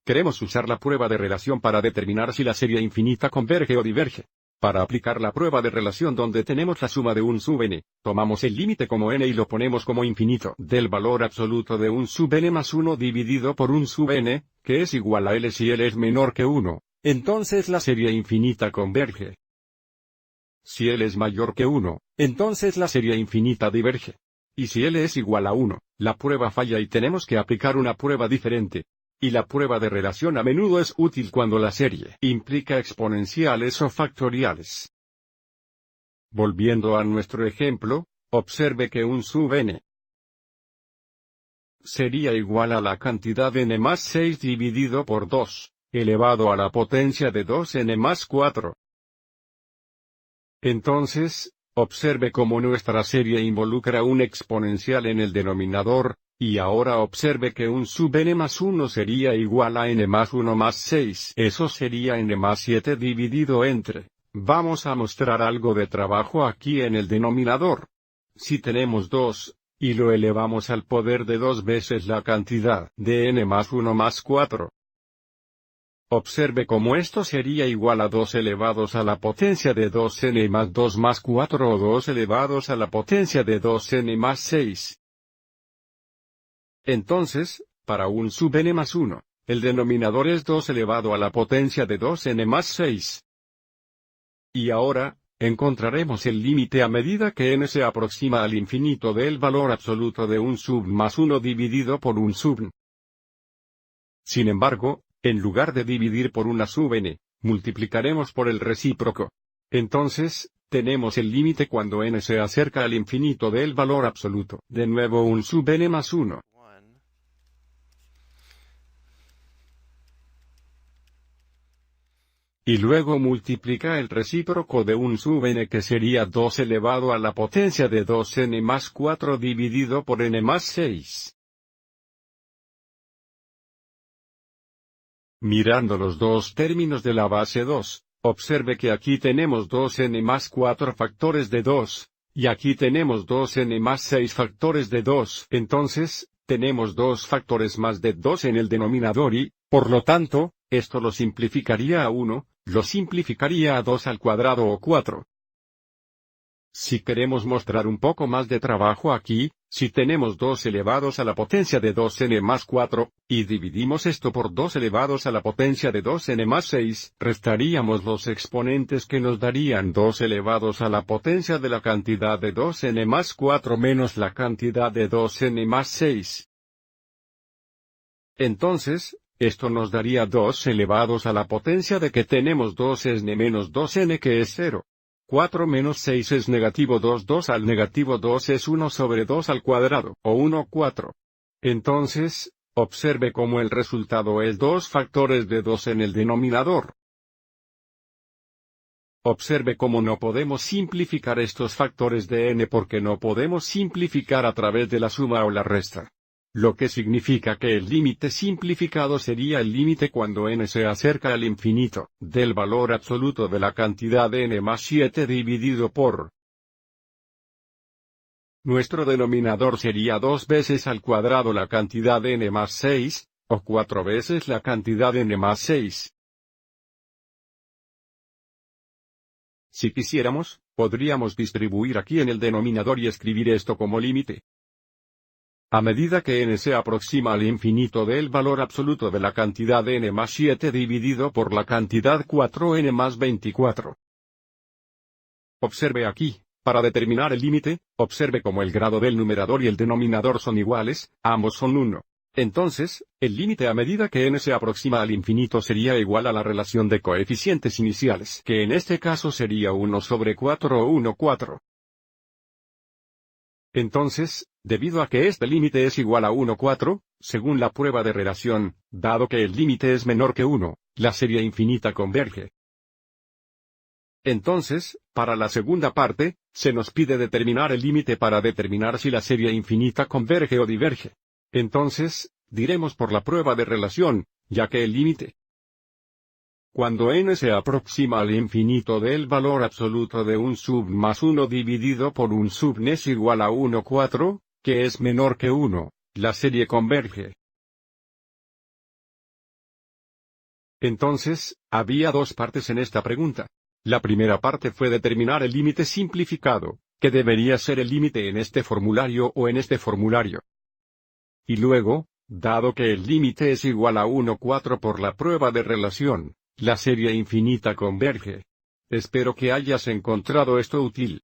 queremos usar la prueba de relación para determinar si la serie infinita converge o diverge. Para aplicar la prueba de relación donde tenemos la suma de un sub n, tomamos el límite como n y lo ponemos como infinito del valor absoluto de un sub n más 1 dividido por un sub n, que es igual a L si L es menor que 1. Entonces la serie infinita converge. Si L es mayor que 1, entonces la serie infinita diverge. Y si L es igual a 1, la prueba falla y tenemos que aplicar una prueba diferente. Y la prueba de relación a menudo es útil cuando la serie implica exponenciales o factoriales. Volviendo a nuestro ejemplo, observe que un sub n sería igual a la cantidad n más 6 dividido por 2, elevado a la potencia de 2n más 4. Entonces, observe cómo nuestra serie involucra un exponencial en el denominador, y ahora observe que un sub n más 1 sería igual a n más 1 más 6. Eso sería n más 7 dividido entre. Vamos a mostrar algo de trabajo aquí en el denominador. Si tenemos 2, y lo elevamos al poder de 2 veces la cantidad de n más 1 más 4. Observe cómo esto sería igual a 2 elevados a la potencia de 2n más 2 más 4 o 2 elevados a la potencia de 2n más 6. Entonces, para un sub n más 1, el denominador es 2 elevado a la potencia de 2n más 6. Y ahora, encontraremos el límite a medida que n se aproxima al infinito del valor absoluto de un sub más 1 dividido por un sub n. Sin embargo, en lugar de dividir por una sub n, multiplicaremos por el recíproco. Entonces, tenemos el límite cuando n se acerca al infinito del valor absoluto. De nuevo un sub n más 1. Y luego multiplica el recíproco de un sub n que sería 2 elevado a la potencia de 2n más 4 dividido por n más 6. Mirando los dos términos de la base 2, observe que aquí tenemos 2n más 4 factores de 2, y aquí tenemos 2n más 6 factores de 2. Entonces, tenemos 2 factores más de 2 en el denominador y, por lo tanto, esto lo simplificaría a 1, lo simplificaría a 2 al cuadrado o 4. Si queremos mostrar un poco más de trabajo aquí, si tenemos 2 elevados a la potencia de 2n más 4, y dividimos esto por 2 elevados a la potencia de 2n más 6, restaríamos los exponentes que nos darían 2 elevados a la potencia de la cantidad de 2n más 4 menos la cantidad de 2n más 6. Entonces, esto nos daría 2 elevados a la potencia de que tenemos 2n menos 2n que es 0. 4 menos 6 es negativo 2, 2 al negativo 2 es 1 sobre 2 al cuadrado, o 1, 4. Entonces, observe cómo el resultado es 2 factores de 2 en el denominador. Observe cómo no podemos simplificar estos factores de n porque no podemos simplificar a través de la suma o la resta. Lo que significa que el límite simplificado sería el límite cuando n se acerca al infinito, del valor absoluto de la cantidad de n más 7 dividido por. Nuestro denominador sería 2 veces al cuadrado la cantidad de n más 6, o 4 veces la cantidad de n más 6. Si quisiéramos, podríamos distribuir aquí en el denominador y escribir esto como límite. A medida que n se aproxima al infinito del valor absoluto de la cantidad de n más 7 dividido por la cantidad 4n más 24. Observe aquí, para determinar el límite, observe cómo el grado del numerador y el denominador son iguales, ambos son 1. Entonces, el límite a medida que n se aproxima al infinito sería igual a la relación de coeficientes iniciales, que en este caso sería 1 sobre 4 o 1, 4. Entonces, debido a que este límite es igual a 1, 4, según la prueba de relación, dado que el límite es menor que 1, la serie infinita converge. Entonces, para la segunda parte, se nos pide determinar el límite para determinar si la serie infinita converge o diverge. Entonces, diremos por la prueba de relación, ya que el límite cuando n se aproxima al infinito del valor absoluto de un sub más 1 dividido por un sub n es igual a 1, 4, que es menor que 1, la serie converge. Entonces, había dos partes en esta pregunta. La primera parte fue determinar el límite simplificado, que debería ser el límite en este formulario o en este formulario. Y luego, dado que el límite es igual a 1,4 por la prueba de relación, la serie infinita converge. Espero que hayas encontrado esto útil.